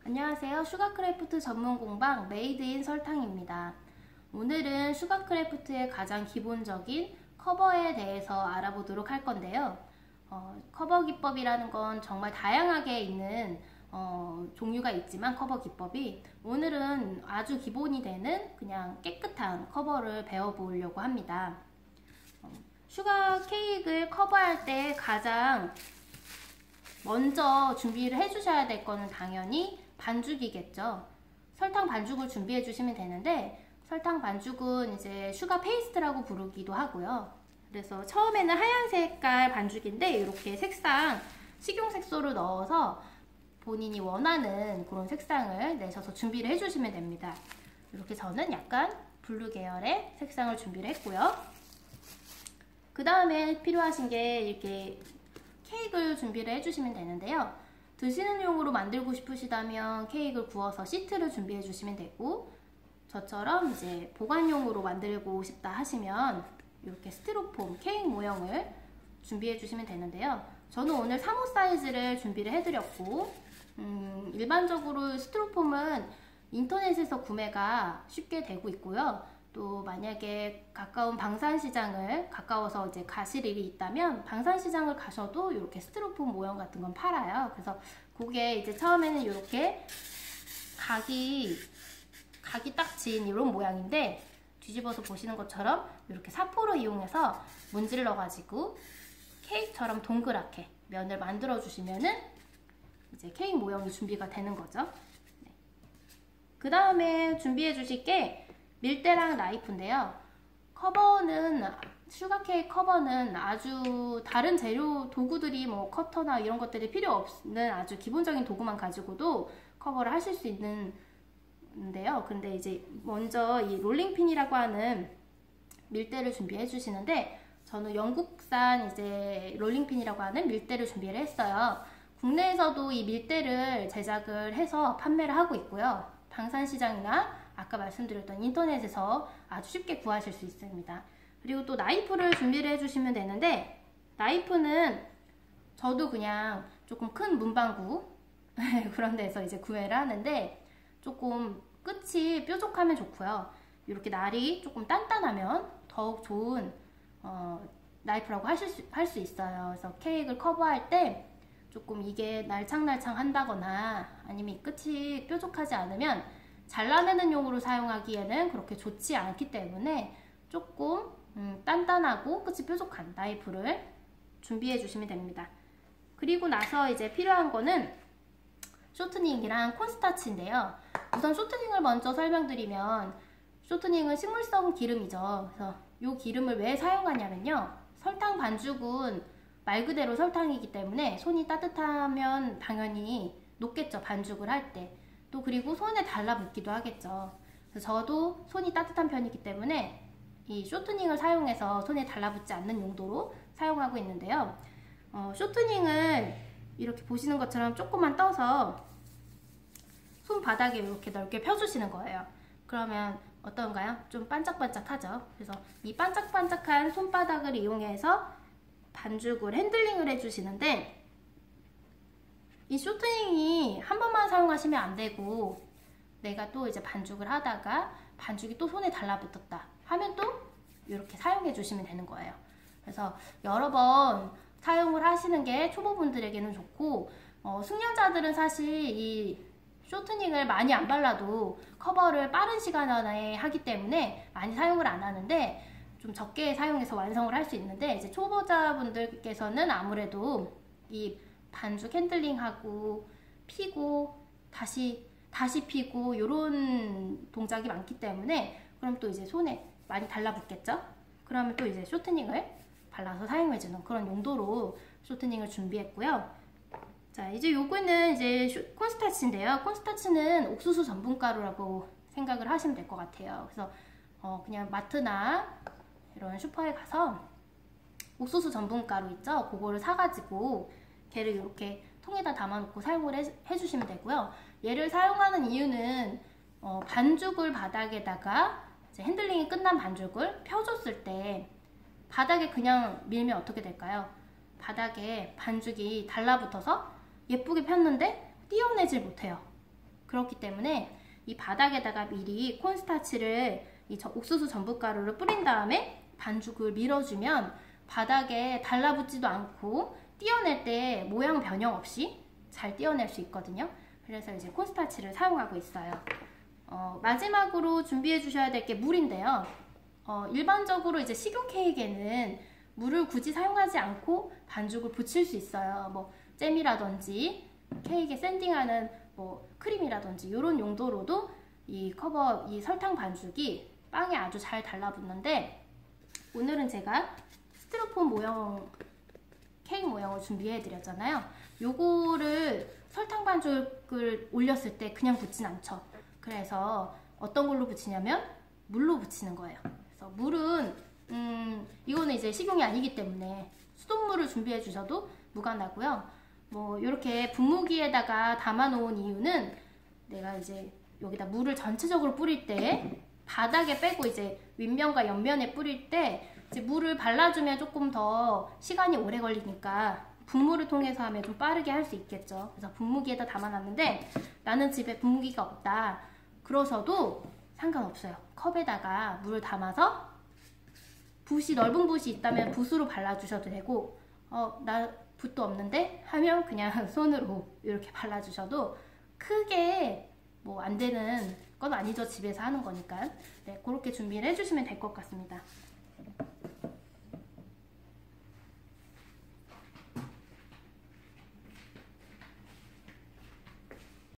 안녕하세요. 슈가크래프트 전문 공방 메이드인 설탕입니다. 오늘은 슈가크래프트의 가장 기본적인 커버에 대해서 알아보도록 할 건데요. 커버 기법이라는 건 정말 다양하게 있는 종류가 있지만 커버 기법이 오늘은 아주 기본이 되는 그냥 깨끗한 커버를 배워보려고 합니다. 슈가 케이크를 커버할 때 가장 먼저 준비를 해주셔야 될 거는 당연히 반죽이겠죠. 설탕 반죽을 준비해 주시면 되는데, 설탕 반죽은 이제 슈가 페이스트라고 부르기도 하고요. 그래서 처음에는 하얀 색깔 반죽인데 이렇게 색상 식용색소를 넣어서 본인이 원하는 그런 색상을 내셔서 준비를 해주시면 됩니다. 이렇게 저는 약간 블루 계열의 색상을 준비를 했고요. 그 다음에 필요하신 게 이렇게 케이크를 준비를 해주시면 되는데요. 드시는 용으로 만들고 싶으시다면 케이크를 구워서 시트를 준비해 주시면 되고, 저처럼 이제 보관용으로 만들고 싶다 하시면 이렇게 스티로폼 케이크 모형을 준비해 주시면 되는데요. 저는 오늘 3호 사이즈를 준비를 해드렸고, 일반적으로 스티로폼은 인터넷에서 구매가 쉽게 되고 있고요. 또 만약에 가까운 방산시장을 가까워서 이제 가실 일이 있다면 방산시장을 가셔도 이렇게 스티로폼 모형 같은 건 팔아요. 그래서 그게 이제 처음에는 이렇게 각이 딱 진 이런 모양인데, 뒤집어서 보시는 것처럼 이렇게 사포를 이용해서 문질러 가지고 케이크처럼 동그랗게 면을 만들어 주시면은 이제 케이크 모형이 준비가 되는 거죠. 네. 그 다음에 준비해 주실 게 밀대랑 나이프인데요. 슈가 케이크 커버는 아주 다른 재료 도구들이 뭐 커터나 이런 것들이 필요 없는 아주 기본적인 도구만 가지고도 커버를 하실 수 있는데요. 근데 이제 먼저 이 롤링핀이라고 하는 밀대를 준비해 주시는데, 저는 영국산 이제 롤링핀이라고 하는 밀대를 준비를 했어요. 국내에서도 이 밀대를 제작을 해서 판매를 하고 있고요. 방산시장이나 아까 말씀드렸던 인터넷에서 아주 쉽게 구하실 수 있습니다. 그리고 또 나이프를 준비를 해주시면 되는데, 나이프는 저도 그냥 조금 큰 문방구 그런 데서 이제 구매를 하는데, 조금 끝이 뾰족하면 좋고요. 이렇게 날이 조금 단단하면 더욱 좋은 나이프라고 할 수 있어요. 그래서 케이크를 커버할 때 조금 이게 날창날창 한다거나 아니면 이 끝이 뾰족하지 않으면 잘라내는 용으로 사용하기에는 그렇게 좋지 않기 때문에 조금 단단하고 끝이 뾰족한 나이프를 준비해 주시면 됩니다. 그리고 나서 이제 필요한 거는 쇼트닝이랑 콘스타치인데요. 우선 쇼트닝을 먼저 설명드리면, 쇼트닝은 식물성 기름이죠. 그래서 이 기름을 왜 사용하냐면요, 설탕 반죽은 말 그대로 설탕이기 때문에 손이 따뜻하면 당연히 녹겠죠, 반죽을 할 때. 또 그리고 손에 달라붙기도 하겠죠. 그래서 저도 손이 따뜻한 편이기 때문에 이 쇼트닝을 사용해서 손에 달라붙지 않는 용도로 사용하고 있는데요. 쇼트닝을 이렇게 보시는 것처럼 조금만 떠서 손바닥에 이렇게 넓게 펴주시는 거예요. 그러면 어떤가요? 좀 반짝반짝하죠? 그래서 이 반짝반짝한 손바닥을 이용해서 반죽을 핸들링을 해주시는데, 이 쇼트닝이 한 번만 사용하시면 안 되고, 내가 또 이제 반죽을 하다가 반죽이 또 손에 달라붙었다 하면 또 이렇게 사용해 주시면 되는 거예요. 그래서 여러 번 사용을 하시는 게 초보분들에게는 좋고, 숙련자들은 사실 이 쇼트닝을 많이 안 발라도 커버를 빠른 시간 안에 하기 때문에 많이 사용을 안 하는데, 좀 적게 사용해서 완성을 할 수 있는데, 이제 초보자분들께서는 아무래도 이 반죽 핸들링하고 피고 다시 피고 이런 동작이 많기 때문에, 그럼 또 이제 손에 많이 달라붙겠죠? 그러면 또 이제 쇼트닝을 발라서 사용해주는 그런 용도로 쇼트닝을 준비했고요. 자, 이제 요거는 이제 콘스타치인데요. 콘스타치는 옥수수 전분가루라고 생각을 하시면 될 것 같아요. 그래서 그냥 마트나 이런 슈퍼에 가서 옥수수 전분가루 있죠? 그거를 사가지고 걔를 이렇게 통에다 담아놓고 사용을 해주시면 되고요. 얘를 사용하는 이유는 반죽을 바닥에다가 이제 핸들링이 끝난 반죽을 펴줬을 때 바닥에 그냥 밀면 어떻게 될까요? 바닥에 반죽이 달라붙어서 예쁘게 폈는데 띄어내질 못해요. 그렇기 때문에 이 바닥에다가 미리 콘스타치를 옥수수 전분가루를 뿌린 다음에 반죽을 밀어주면 바닥에 달라붙지도 않고 띄어낼 때 모양 변형 없이 잘 띄어낼 수 있거든요. 그래서 이제 콘스타치를 사용하고 있어요. 마지막으로 준비해 주셔야 될 게 물인데요. 일반적으로 이제 식용 케이크에는 물을 굳이 사용하지 않고 반죽을 붙일 수 있어요. 뭐 잼이라든지 케이크에 샌딩하는 뭐 크림이라든지 이런 용도로도 이 설탕 반죽이 빵에 아주 잘 달라붙는데, 오늘은 제가 스티로폼 모형 케이크 모형을 준비해 드렸잖아요. 요거를 설탕 반죽을 올렸을 때 그냥 붙진 않죠. 그래서 어떤 걸로 붙이냐면 물로 붙이는 거예요. 그래서 물은 이거는 이제 식용이 아니기 때문에 수돗물을 준비해 주셔도 무관하고요. 뭐 이렇게 분무기에다가 담아 놓은 이유는 내가 이제 여기다 물을 전체적으로 뿌릴 때 바닥에 빼고 이제 윗면과 옆면에 뿌릴 때 이제 물을 발라주면 조금 더 시간이 오래 걸리니까 분무를 통해서 하면 좀 빠르게 할 수 있겠죠. 그래서 분무기에다 담아놨는데 나는 집에 분무기가 없다 그러셔도 상관없어요. 컵에다가 물을 담아서 넓은 붓이 있다면 붓으로 발라주셔도 되고, 나 붓도 없는데 하면 그냥 손으로 이렇게 발라주셔도 크게 뭐 안 되는 건 아니죠. 집에서 하는 거니까. 네, 그렇게 준비를 해주시면 될 것 같습니다.